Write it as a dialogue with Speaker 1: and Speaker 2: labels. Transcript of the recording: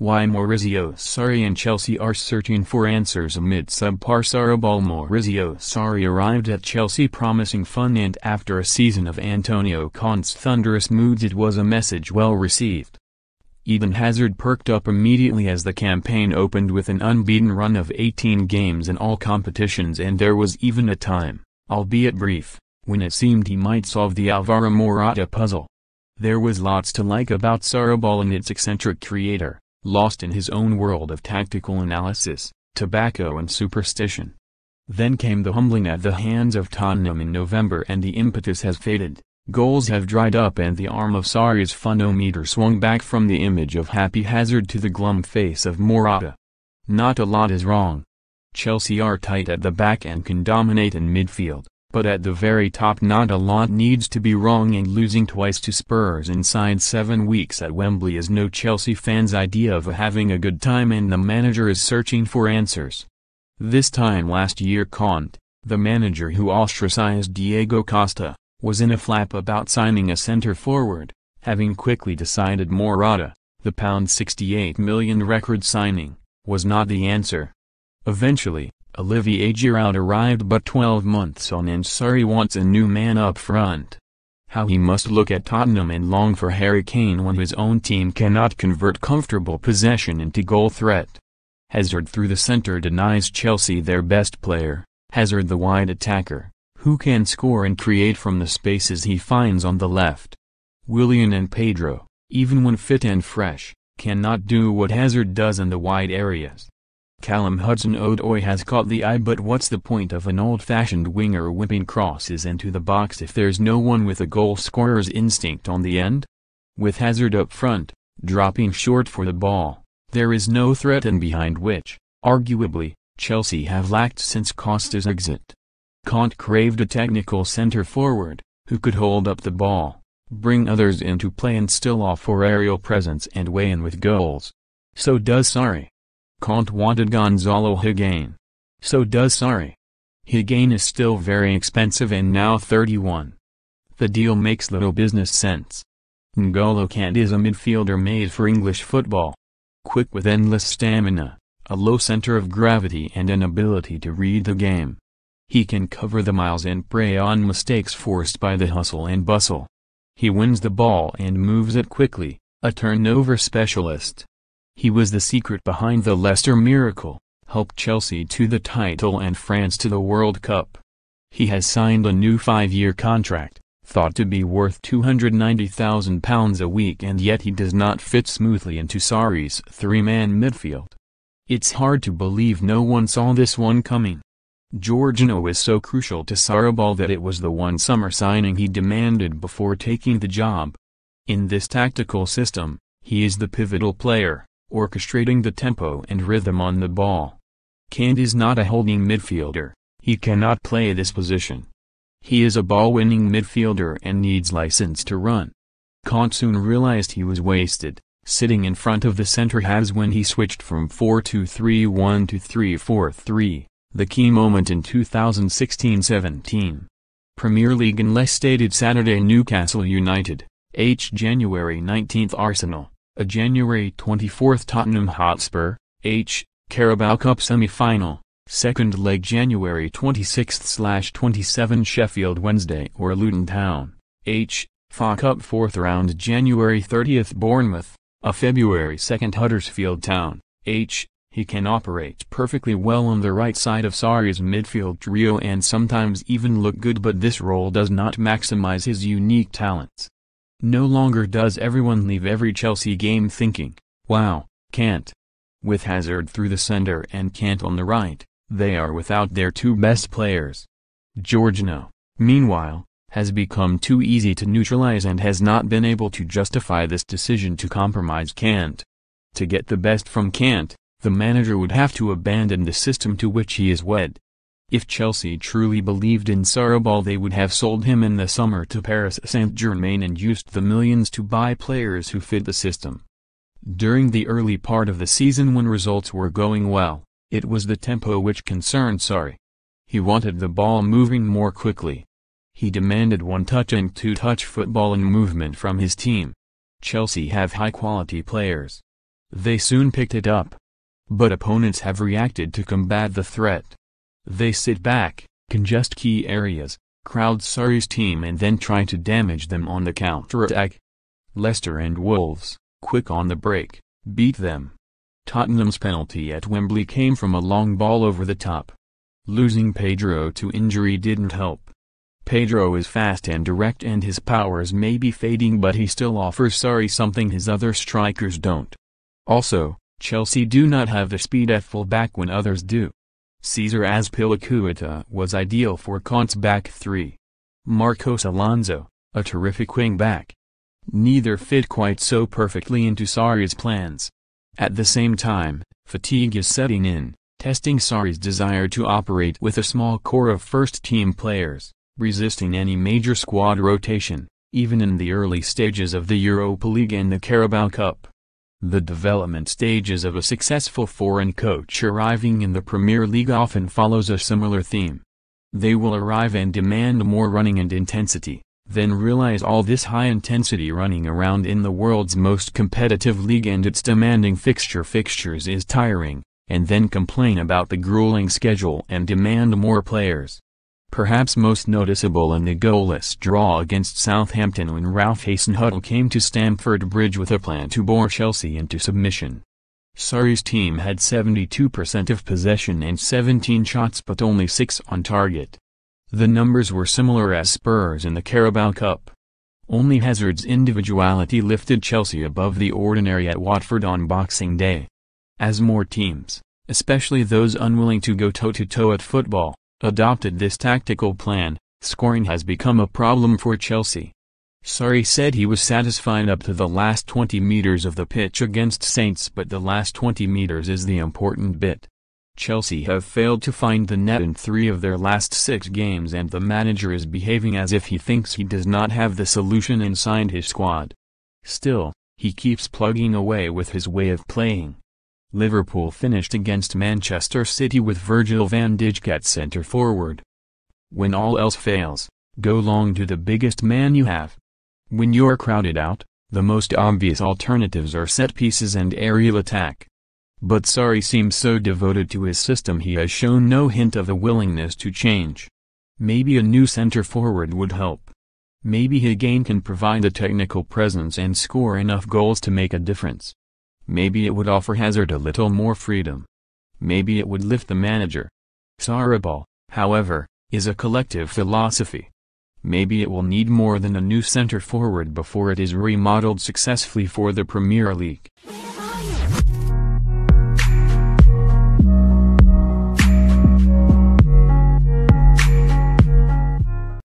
Speaker 1: Why Maurizio Sarri and Chelsea are searching for answers amid subpar Sarriball. Maurizio Sarri arrived at Chelsea promising fun, and after a season of Antonio Conte's thunderous moods, it was a message well received. Eden Hazard perked up immediately as the campaign opened with an unbeaten run of 18 games in all competitions, and there was even a time, albeit brief, when it seemed he might solve the Alvaro Morata puzzle. There was lots to like about Sarriball and its eccentric creator, lost in his own world of tactical analysis, tobacco and superstition. Then came the humbling at the hands of Tottenham in November, and the impetus has faded, goals have dried up, and the arm of Sarri's funometer swung back from the image of happy Hazard to the glum face of Morata. Not a lot is wrong. Chelsea are tight at the back and can dominate in midfield, but at the very top not a lot needs to be wrong, and losing twice to Spurs inside 7 weeks at Wembley is no Chelsea fan's idea of having a good time, and the manager is searching for answers. This time last year Conte, the manager who ostracized Diego Costa, was in a flap about signing a centre-forward, having quickly decided Morata, the £68 million record signing, was not the answer. Eventually, Olivier Giroud arrived but 12 months on, and Sarri wants a new man up front. How he must look at Tottenham and long for Harry Kane when his own team cannot convert comfortable possession into goal threat. Hazard through the center denies Chelsea their best player, Hazard the wide attacker, who can score and create from the spaces he finds on the left. Willian and Pedro, even when fit and fresh, cannot do what Hazard does in the wide areas. Callum Hudson-Odoi has caught the eye, but what's the point of an old-fashioned winger whipping crosses into the box if there's no one with a goal-scorer's instinct on the end? With Hazard up front, dropping short for the ball, there is no threat in behind, which, arguably, Chelsea have lacked since Costa's exit. Conte craved a technical centre-forward, who could hold up the ball, bring others into play and still offer aerial presence and weigh in with goals. So does Sarri. Conte wanted Gonzalo Higuain. So does Sarri. Higuain is still very expensive and now 31. The deal makes little business sense. N'Golo Kante is a midfielder made for English football. Quick with endless stamina, a low center of gravity and an ability to read the game. He can cover the miles and prey on mistakes forced by the hustle and bustle. He wins the ball and moves it quickly, a turnover specialist. He was the secret behind the Leicester miracle, helped Chelsea to the title and France to the World Cup. He has signed a new 5-year contract, thought to be worth £290,000 a week, and yet he does not fit smoothly into Sarri's 3-man midfield. It's hard to believe no one saw this one coming. Jorginho is so crucial to Sarriball that it was the one summer signing he demanded before taking the job. In this tactical system, he is the pivotal player, orchestrating the tempo and rhythm on the ball. Kante is not a holding midfielder, he cannot play this position. He is a ball-winning midfielder and needs license to run. Conte soon realized he was wasted, sitting in front of the centre halves when he switched from 4-2-3-1 to 3-4-3, the key moment in 2016-17. Premier League unless stated Saturday Newcastle United, January 19 Arsenal, a January 24 Tottenham Hotspur, Carabao Cup semi-final, second leg January 26/27 Sheffield Wednesday or Luton Town, FA Cup fourth round January 30 Bournemouth, a February 2 Huddersfield Town, He can operate perfectly well on the right side of Sarri's midfield trio and sometimes even look good, but this role does not maximize his unique talents. No longer does everyone leave every Chelsea game thinking, wow, Kante. With Hazard through the center and Kante on the right, they are without their two best players. Jorginho, meanwhile, has become too easy to neutralize and has not been able to justify this decision to compromise Kante. To get the best from Kante, the manager would have to abandon the system to which he is wed. If Chelsea truly believed in Sarriball, they would have sold him in the summer to Paris Saint-Germain and used the millions to buy players who fit the system. During the early part of the season when results were going well, it was the tempo which concerned Sarri. He wanted the ball moving more quickly. He demanded one-touch and two-touch football and movement from his team. Chelsea have high-quality players. They soon picked it up. But opponents have reacted to combat the threat. They sit back, congest key areas, crowd Sarri's team and then try to damage them on the counter-attack. Leicester and Wolves, quick on the break, beat them. Tottenham's penalty at Wembley came from a long ball over the top. Losing Pedro to injury didn't help. Pedro is fast and direct and his powers may be fading, but he still offers Sarri something his other strikers don't. Also, Chelsea do not have the speed at full-back when others do. Cesar Azpilicueta was ideal for Conte's back three. Marcos Alonso, a terrific wing-back. Neither fit quite so perfectly into Sarri's plans. At the same time, fatigue is setting in, testing Sarri's desire to operate with a small core of first-team players, resisting any major squad rotation, even in the early stages of the Europa League and the Carabao Cup. The development stages of a successful foreign coach arriving in the Premier League often follows a similar theme. They will arrive and demand more running and intensity, then realize all this high-intensity running around in the world's most competitive league and its demanding fixtures is tiring, and then complain about the grueling schedule and demand more players. Perhaps most noticeable in the goalless draw against Southampton when Ralph Hasenhüttl came to Stamford Bridge with a plan to bore Chelsea into submission. Sarri's team had 72% of possession and 17 shots but only 6 on target. The numbers were similar as Spurs in the Carabao Cup. Only Hazard's individuality lifted Chelsea above the ordinary at Watford on Boxing Day. As more teams, especially those unwilling to go toe-to-toe at football, adopted this tactical plan, scoring has become a problem for Chelsea. Sarri said he was satisfied up to the last 20 meters of the pitch against Saints, but the last 20 meters is the important bit. Chelsea have failed to find the net in 3 of their last 6 games and the manager is behaving as if he thinks he does not have the solution inside his squad. Still, he keeps plugging away with his way of playing. Liverpool finished against Manchester City with Virgil van Dijk at centre-forward. When all else fails, go long to the biggest man you have. When you're crowded out, the most obvious alternatives are set pieces and aerial attack. But Sarri seems so devoted to his system he has shown no hint of a willingness to change. Maybe a new centre-forward would help. Maybe Higuain can provide the technical presence and score enough goals to make a difference. Maybe it would offer Hazard a little more freedom. Maybe it would lift the manager. Sarriball, however, is a collective philosophy. Maybe it will need more than a new centre-forward before it is remodeled successfully for the Premier League.